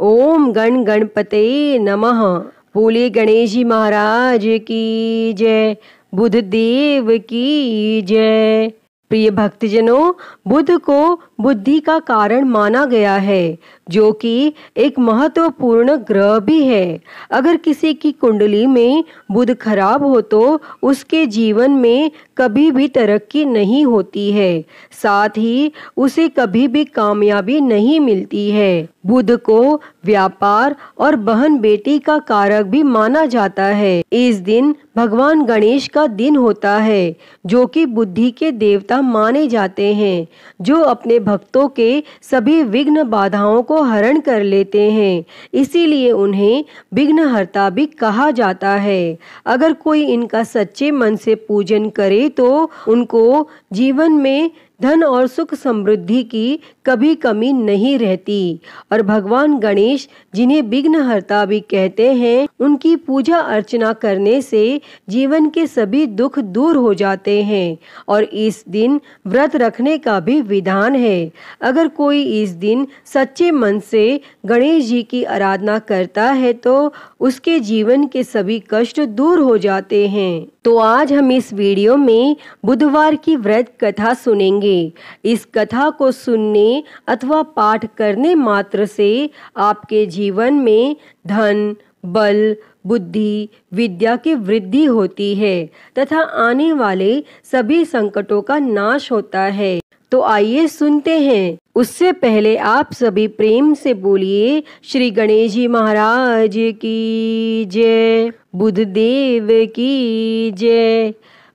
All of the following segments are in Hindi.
ओम गण गणपते नमः। बोले गणेश जी महाराज की जय, बुध देव की जय। प्रिय भक्तजनों, बुध को बुद्धि का कारण माना गया है, जो कि एक महत्वपूर्ण ग्रह भी है। अगर किसी की कुंडली में बुध खराब हो तो उसके जीवन में कभी भी तरक्की नहीं होती है, साथ ही उसे कभी भी कामयाबी नहीं मिलती है। बुध को व्यापार और बहन बेटी का कारक भी माना जाता है। इस दिन भगवान गणेश का दिन होता है, जो कि बुद्धि के देवता माने जाते हैं, जो अपने भक्तों के सभी विघ्न बाधाओं को हरण कर लेते हैं। इसीलिए उन्हें विघ्नहर्ता भी कहा जाता है। अगर कोई इनका सच्चे मन से पूजन करे तो उनको जीवन में धन और सुख समृद्धि की कभी कमी नहीं रहती। और भगवान गणेश, जिन्हें विघ्नहर्ता भी कहते हैं, उनकी पूजा अर्चना करने से जीवन के सभी दुख दूर हो जाते हैं। और इस दिन व्रत रखने का भी विधान है। अगर कोई इस दिन सच्चे मन से गणेश जी की आराधना करता है तो उसके जीवन के सभी कष्ट दूर हो जाते हैं। तो आज हम इस वीडियो में बुधवार की व्रत कथा सुनेंगे। इस कथा को सुनने अथवा पाठ करने मात्र से आपके जीवन में धन, बल, बुद्धि, विद्या की वृद्धि होती है तथा आने वाले सभी संकटों का नाश होता है। तो आइए सुनते हैं। उससे पहले आप सभी प्रेम से बोलिए श्री गणेश जी महाराज की जय, बुध देव की जय।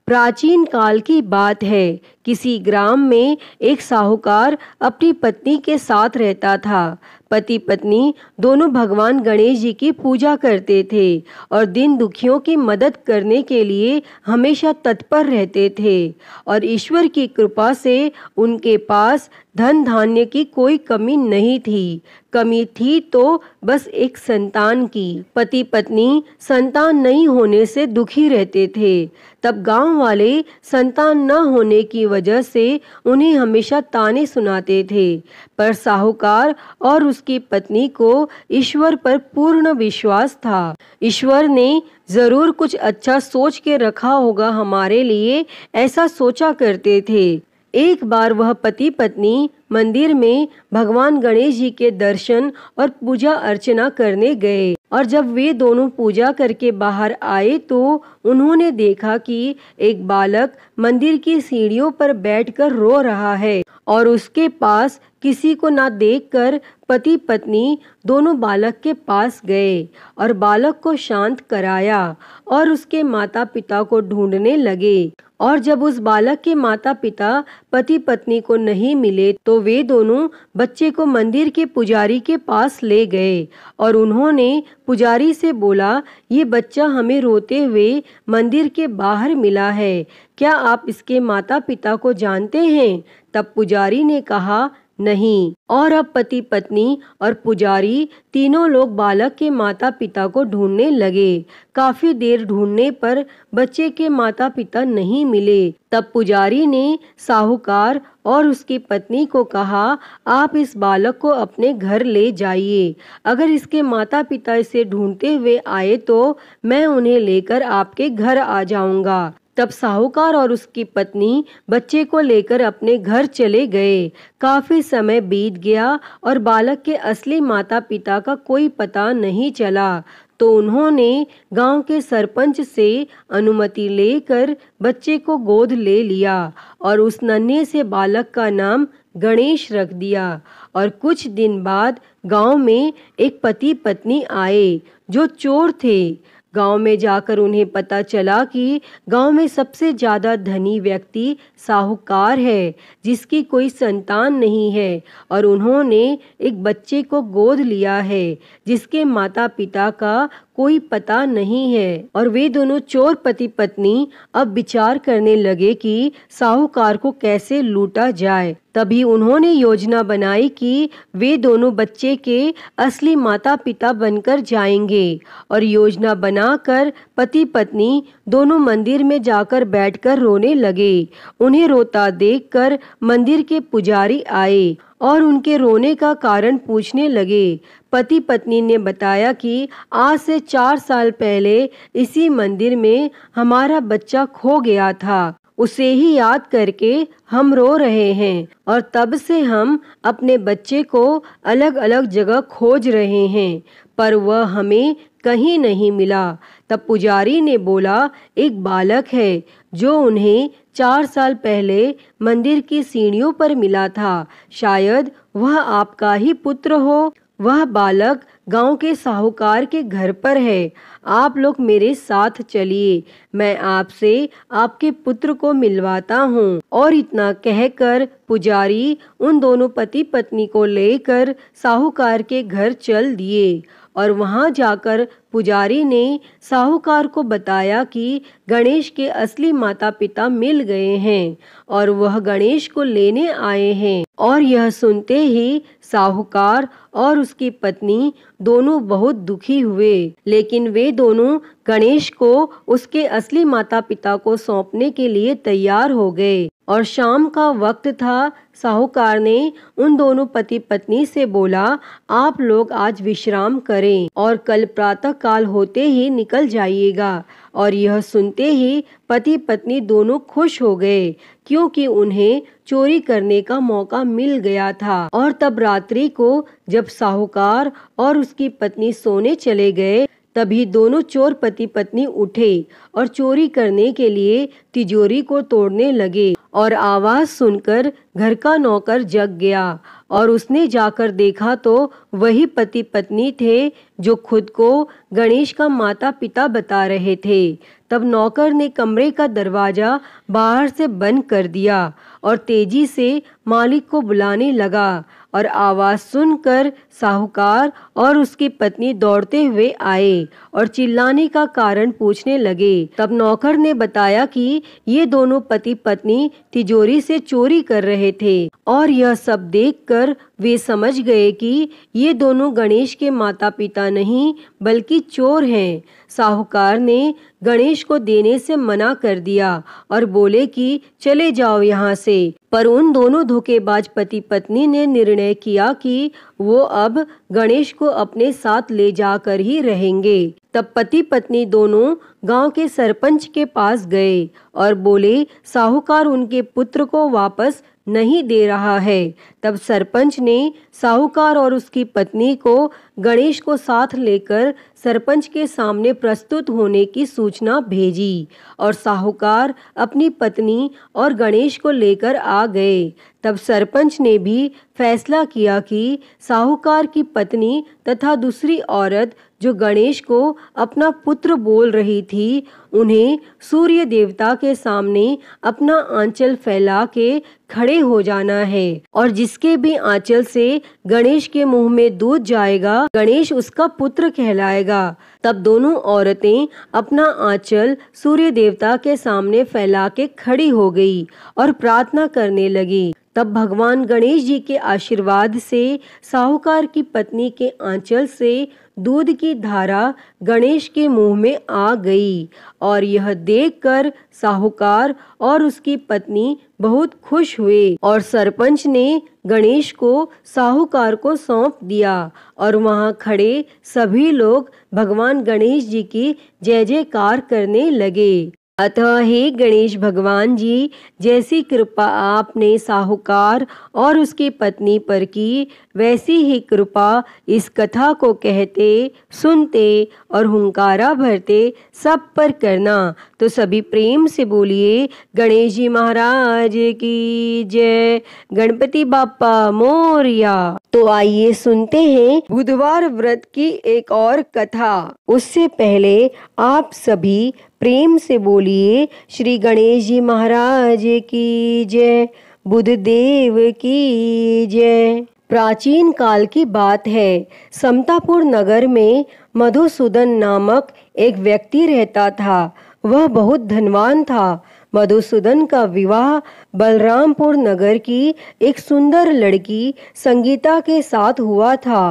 प्राचीन काल की बात है। किसी ग्राम में एक साहूकार अपनी पत्नी के साथ रहता था। पति पत्नी दोनों भगवान गणेश जी की पूजा करते थे और दिन दुखियों की मदद करने के लिए हमेशा तत्पर रहते थे। और ईश्वर की कृपा से उनके पास धन धान्य की कोई कमी नहीं थी। कमी थी तो बस एक संतान की। पति पत्नी संतान नहीं होने से दुखी रहते थे। तब गांव वाले संतान न होने की वजह से उन्हें हमेशा ताने सुनाते थे। पर साहूकार और उसकी पत्नी को ईश्वर पर पूर्ण विश्वास था। ईश्वर ने जरूर कुछ अच्छा सोच के रखा होगा हमारे लिए, ऐसा सोचा करते थे। एक बार वह पति पत्नी मंदिर में भगवान गणेश जी के दर्शन और पूजा अर्चना करने गए। और जब वे दोनों पूजा करके बाहर आए तो उन्होंने देखा कि एक बालक मंदिर की सीढ़ियों पर बैठकर रो रहा है। और उसके पास किसी को ना देखकर पति पत्नी दोनों बालक के पास गए और बालक को शांत कराया और उसके माता पिता को ढूंढने लगे। और जब उस बालक के माता पिता पति पत्नी को नहीं मिले तो वे दोनों बच्चे को मंदिर के पुजारी के पास ले गए और उन्होंने पुजारी से बोला, ये बच्चा हमें रोते हुए मंदिर के बाहर मिला है, क्या आप इसके माता पिता को जानते हैं? तब पुजारी ने कहा, नहीं। और अब पति पत्नी और पुजारी तीनों लोग बालक के माता पिता को ढूंढने लगे। काफी देर ढूंढने पर बच्चे के माता पिता नहीं मिले। तब पुजारी ने साहूकार और उसकी पत्नी को कहा, आप इस बालक को अपने घर ले जाइए। अगर इसके माता पिता इसे ढूंढते हुए आए तो मैं उन्हें लेकर आपके घर आ जाऊंगा। तब साहूकार और उसकी पत्नी बच्चे को लेकर अपने घर चले गए। काफी समय बीत गया और बालक के असली माता पिता का कोई पता नहीं चला। तो उन्होंने गांव के सरपंच से अनुमति लेकर बच्चे को गोद ले लिया और उस नन्हे से बालक का नाम गणेश रख दिया। और कुछ दिन बाद गांव में एक पति पत्नी आए जो चोर थे। गांव में जाकर उन्हें पता चला कि गांव में सबसे ज्यादा धनी व्यक्ति साहूकार है, जिसकी कोई संतान नहीं है। और उन्होंने एक बच्चे को गोद लिया है जिसके माता पिता का कोई पता नहीं है। और वे दोनों चोर पति पत्नी अब विचार करने लगे कि साहूकार को कैसे लूटा जाए। तभी उन्होंने योजना बनाई कि वे दोनों बच्चे के असली माता पिता बनकर जाएंगे और योजना बनाकर पति पत्नी दोनों मंदिर में जाकर बैठकर रोने लगे। उन्हें रोता देखकर मंदिर के पुजारी आए और उनके रोने का कारण पूछने लगे। पति पत्नी ने बताया कि आज से 4 साल पहले इसी मंदिर में हमारा बच्चा खो गया था, उसे ही याद करके हम रो रहे हैं और तब से हम अपने बच्चे को अलग अलग जगह खोज रहे हैं, पर वह हमें कहीं नहीं मिला। तब पुजारी ने बोला, एक बालक है जो उन्हें 4 साल पहले मंदिर की सीढ़ियों पर मिला था, शायद वह आपका ही पुत्र हो। वह बालक गांव के साहूकार के घर पर है, आप लोग मेरे साथ चलिए, मैं आपसे आपके पुत्र को मिलवाता हूँ। और इतना कहकर पुजारी उन दोनों पति पत्नी को लेकर साहूकार के घर चल दिए और वहां जाकर पुजारी ने साहूकार को बताया कि गणेश के असली माता पिता मिल गए हैं और वह गणेश को लेने आए हैं। और यह सुनते ही साहूकार और उसकी पत्नी दोनों बहुत दुखी हुए, लेकिन वे दोनों गणेश को उसके असली माता पिता को सौंपने के लिए तैयार हो गए। और शाम का वक्त था। साहूकार ने उन दोनों पति पत्नी से बोला, आप लोग आज विश्राम करें और कल प्रातः काल होते ही निकल जाइएगा। और यह सुनते ही पति पत्नी दोनों खुश हो गए, क्योंकि उन्हें चोरी करने का मौका मिल गया था। और तब रात्रि को जब साहूकार और उसकी पत्नी सोने चले गए, तभी दोनों चोर पति पत्नी उठे और चोरी करने के लिए तिजोरी को तोड़ने लगे। और आवाज सुनकर घर का नौकर जग गया और उसने जाकर देखा तो वही पति पत्नी थे जो खुद को गणेश का माता पिता बता रहे थे। तब नौकर ने कमरे का दरवाजा बाहर से बंद कर दिया और तेजी से मालिक को बुलाने लगा। और आवाज सुनकर साहूकार और उसकी पत्नी दौड़ते हुए आए और चिल्लाने का कारण पूछने लगे। तब नौकर ने बताया कि ये दोनों पति पत्नी तिजोरी से चोरी कर रहे थे। और यह सब देखकर वे समझ गए कि ये दोनों गणेश के माता पिता नहीं बल्कि चोर हैं। साहूकार ने गणेश को देने से मना कर दिया और बोले कि चले जाओ यहाँ से। पर उन दोनों धोखेबाज पति पत्नी ने निर्णय किया कि वो अब गणेश को अपने साथ ले जाकर ही रहेंगे। तब पति पत्नी दोनों गांव के सरपंच के पास गए और बोले, साहूकार उनके पुत्र को वापस नहीं दे रहा है। तब सरपंच ने साहूकार और उसकी पत्नी को गणेश को साथ लेकर सरपंच के सामने प्रस्तुत होने की सूचना भेजी और साहूकार अपनी पत्नी और गणेश को लेकर आ गए। तब सरपंच ने भी फैसला किया कि साहूकार की पत्नी तथा दूसरी औरत जो गणेश को अपना पुत्र बोल रही थी, उन्हें सूर्य देवता के सामने अपना आंचल फैला के खड़े हो जाना है और जिसके भी आंचल से गणेश के मुंह में दूध जाएगा, गणेश उसका पुत्र कहलाएगा। तब दोनों औरतें अपना आंचल सूर्य देवता के सामने फैला के खड़ी हो गई और प्रार्थना करने लगी। तब भगवान गणेश जी के आशीर्वाद से साहूकार की पत्नी के आंचल से दूध की धारा गणेश के मुंह में आ गई। और यह देखकर साहूकार और उसकी पत्नी बहुत खुश हुए और सरपंच ने गणेश को साहूकार को सौंप दिया और वहां खड़े सभी लोग भगवान गणेश जी की जय जयकार करने लगे। अतः हे गणेश भगवान जी, जैसी कृपा आपने साहूकार और उसकी पत्नी पर की, वैसी ही कृपा इस कथा को कहते, सुनते और हुंकारा भरते सब पर करना। तो सभी प्रेम से बोलिए गणेश जी महाराज की जय, गणपति बाप्पा मोरया। तो आइए सुनते हैं बुधवार व्रत की एक और कथा। उससे पहले आप सभी प्रेम से बोलिए श्री गणेश जी महाराज की जय, बुध देव की जय। प्राचीन काल की बात है, समतापुर नगर में मधुसूदन नामक एक व्यक्ति रहता था। वह बहुत धनवान था। मधुसूदन का विवाह बलरामपुर नगर की एक सुंदर लड़की संगीता के साथ हुआ था।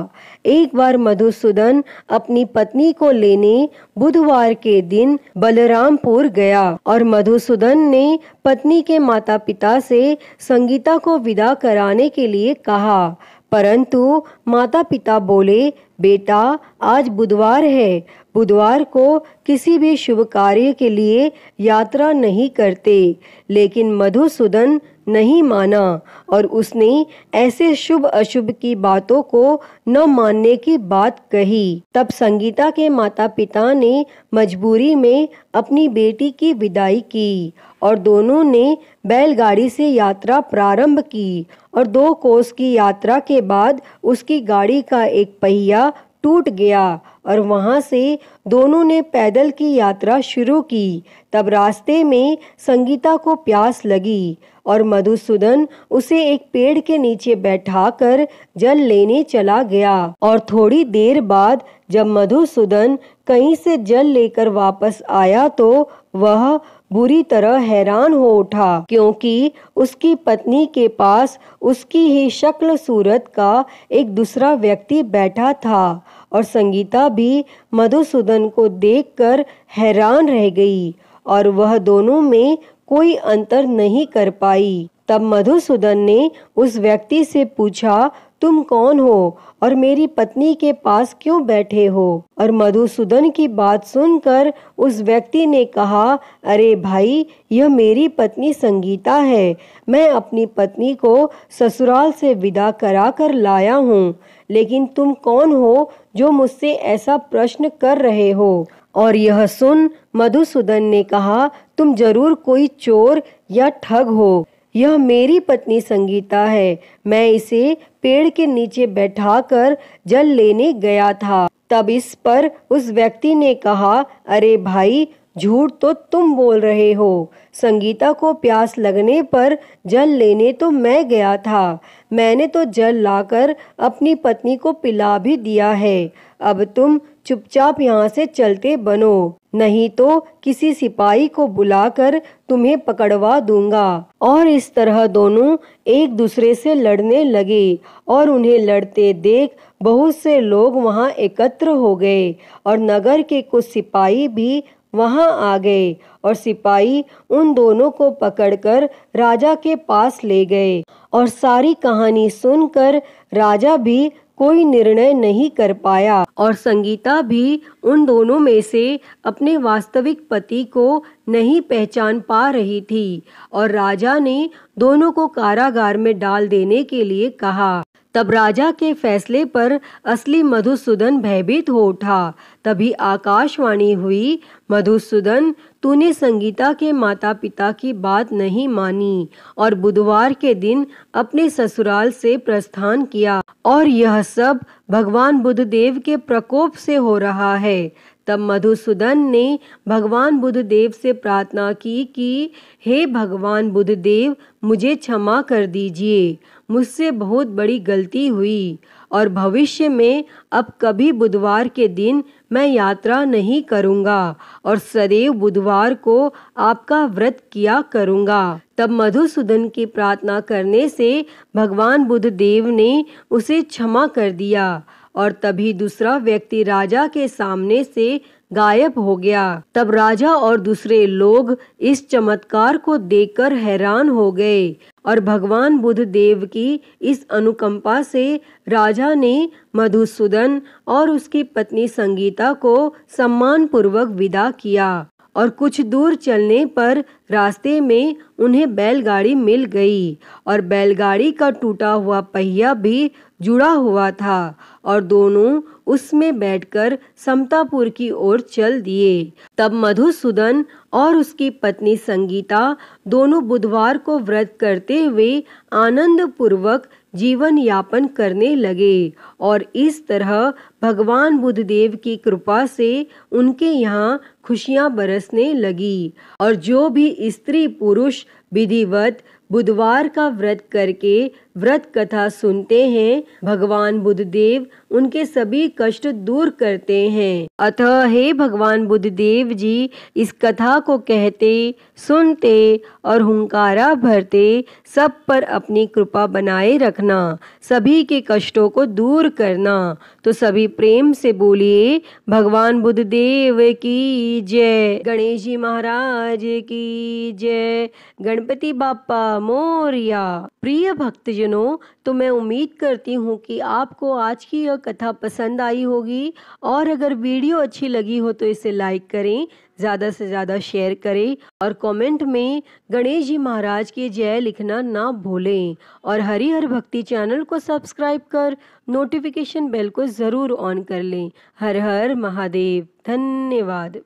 एक बार मधुसूदन अपनी पत्नी को लेने बुधवार के दिन बलरामपुर गया और मधुसूदन ने पत्नी के माता पिता से संगीता को विदा कराने के लिए कहा, परंतु माता पिता बोले, बेटा आज बुधवार है, बुधवार को किसी भी शुभ कार्य के लिए यात्रा नहीं करते। लेकिन मधुसूदन नहीं माना और उसने ऐसे शुभ अशुभ की बातों को न मानने की बात कही। तब संगीता के माता पिता ने मजबूरी में अपनी बेटी की विदाई की और दोनों ने बैलगाड़ी से यात्रा प्रारंभ की और 2 कोस की यात्रा के बाद उसकी गाड़ी का एक पहिया टूट गया और वहां से दोनों ने पैदल की यात्रा शुरू की। तब रास्ते में संगीता को प्यास लगी और मधुसूदन उसे एक पेड़ के नीचे बैठाकर जल लेने चला गया और थोड़ी देर बाद जब मधुसूदन कहीं से जल लेकर वापस आया तो वह बुरी तरह हैरान हो उठा, क्योंकि उसकी पत्नी के पास उसकी ही शक्ल सूरत का एक दूसरा व्यक्ति बैठा था और संगीता भी मधुसूदन को देखकर हैरान रह गई और वह दोनों में कोई अंतर नहीं कर पाई। तब मधुसूदन ने उस व्यक्ति से पूछा, तुम कौन हो और मेरी पत्नी के पास क्यों बैठे हो? और मधुसूदन की बात सुनकर उस व्यक्ति ने कहा, अरे भाई, यह मेरी पत्नी संगीता है। मैं अपनी पत्नी को ससुराल से विदा करा कर लाया हूँ, लेकिन तुम कौन हो जो मुझसे ऐसा प्रश्न कर रहे हो? और यह सुन मधुसूदन ने कहा, तुम जरूर कोई चोर या ठग हो। यह मेरी पत्नी संगीता है, मैं इसे पेड़ के नीचे बैठाकर जल लेने गया था। तब इस पर उस व्यक्ति ने कहा, अरे भाई, झूठ तो तुम बोल रहे हो। संगीता को प्यास लगने पर जल लेने तो मैं गया था। मैंने तो जल लाकर अपनी पत्नी को पिला भी दिया है। अब तुम चुपचाप यहाँ से चलते बनो, नहीं तो किसी सिपाही को बुलाकर तुम्हें पकड़वा दूंगा। और इस तरह दोनों एक दूसरे से लड़ने लगे और उन्हें लड़ते देख बहुत से लोग वहां एकत्र हो गए और नगर के कुछ सिपाही भी वहां आ गए और सिपाही उन दोनों को पकड़कर राजा के पास ले गए। और सारी कहानी सुनकर राजा भी कोई निर्णय नहीं कर पाया और संगीता भी उन दोनों में से अपने वास्तविक पति को नहीं पहचान पा रही थी और राजा ने दोनों को कारागार में डाल देने के लिए कहा। तब राजा के फैसले पर असली मधुसूदन भयभीत हो उठा। तभी आकाशवाणी हुई, मधुसूदन, तूने संगीता के माता पिता की बात नहीं मानी और बुधवार के दिन अपने ससुराल से प्रस्थान किया और यह सब भगवान बुद्धदेव के प्रकोप से हो रहा है। तब मधुसूदन ने भगवान बुद्धदेव से प्रार्थना की कि हे भगवान बुद्धदेव, मुझे क्षमा कर दीजिए, मुझसे बहुत बड़ी गलती हुई और भविष्य में अब कभी बुधवार के दिन मैं यात्रा नहीं करूंगा और सदैव बुधवार को आपका व्रत किया करूंगा। तब मधुसूदन की प्रार्थना करने से भगवान बुद्धदेव ने उसे क्षमा कर दिया और तभी दूसरा व्यक्ति राजा के सामने से गायब हो गया। तब राजा और दूसरे लोग इस चमत्कार को देखकर हैरान हो गए और भगवान बुद्धदेव की इस अनुकंपा से राजा ने मधुसूदन और उसकी पत्नी संगीता को सम्मान पूर्वक विदा किया और कुछ दूर चलने पर रास्ते में उन्हें बैलगाड़ी मिल गई और बैलगाड़ी का टूटा हुआ पहिया भी जुड़ा हुआ था और दोनों उसमें बैठकर समतापुर की ओर चल दिए। तब मधुसूदन और उसकी पत्नी संगीता दोनों बुधवार को व्रत करते हुए आनंद पूर्वक जीवन यापन करने लगे और इस तरह भगवान बुद्धदेव की कृपा से उनके यहाँ खुशियां बरसने लगी। और जो भी स्त्री पुरुष विधिवत बुधवार का व्रत करके व्रत कथा सुनते हैं, भगवान बुद्धदेव उनके सभी कष्ट दूर करते हैं। अतः हे भगवान बुद्धदेव जी, इस कथा को कहते, सुनते और हुंकारा भरते सब पर अपनी कृपा बनाए रखना, सभी के कष्टों को दूर करना। तो सभी प्रेम से बोलिए भगवान बुद्धदेव की जय, गणेश जी महाराज की जय, गणपति बाप्पा मोरया। प्रिय भक्तजनों, तो मैं उम्मीद करती हूँ कि आपको आज की यह कथा पसंद आई होगी, और अगर वीडियो अच्छी लगी हो तो इसे लाइक करें, ज़्यादा से ज़्यादा शेयर करें और कमेंट में गणेश जी महाराज की जय लिखना ना भूलें। और हरिहर भक्ति चैनल को सब्सक्राइब कर नोटिफिकेशन बेल को ज़रूर ऑन कर लें। हर हर महादेव। धन्यवाद।